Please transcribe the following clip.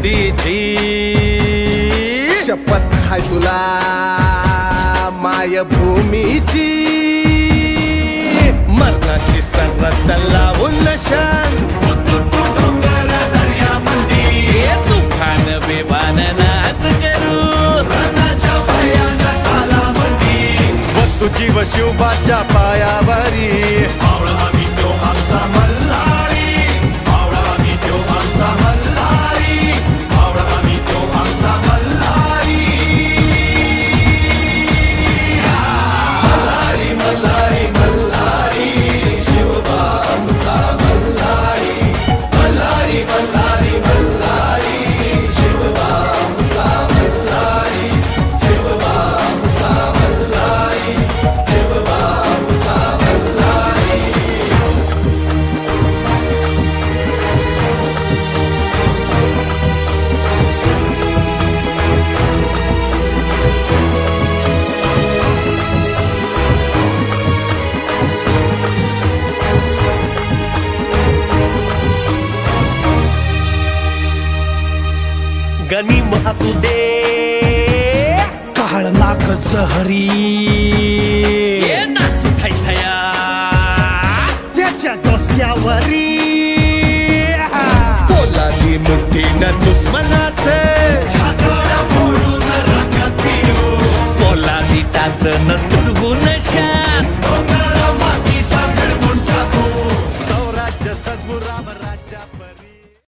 नंदीची शपथ हाय तुला मायभूमीची मरणाशी सरत लावून नशान डोंगर दर्यामंदी तुफान बेभान नाच करू रणाच्या भयानक तालामंदी तुझी व शिवबाच्या पायावरी मावळा आम्ही तो आमचा मल्हारी मावळा आम्ही तो आमचा मल्हारी मावळा आम्ही तो आमचा मल्हारी मल्हारी मल्हारी मल्हारी शिवबा आमचा मल्हारी मल्हारी मल्हारी मल्हारी शिवबा आमचा मल्हारी शिवबा आमचा मल्हारी शिवबा आमचा मल्हारी गनिम असू दे काळ नाक जहरी ये नाचू थैथया त्याच्या डोसक्यावरी कोलादी मुठीनं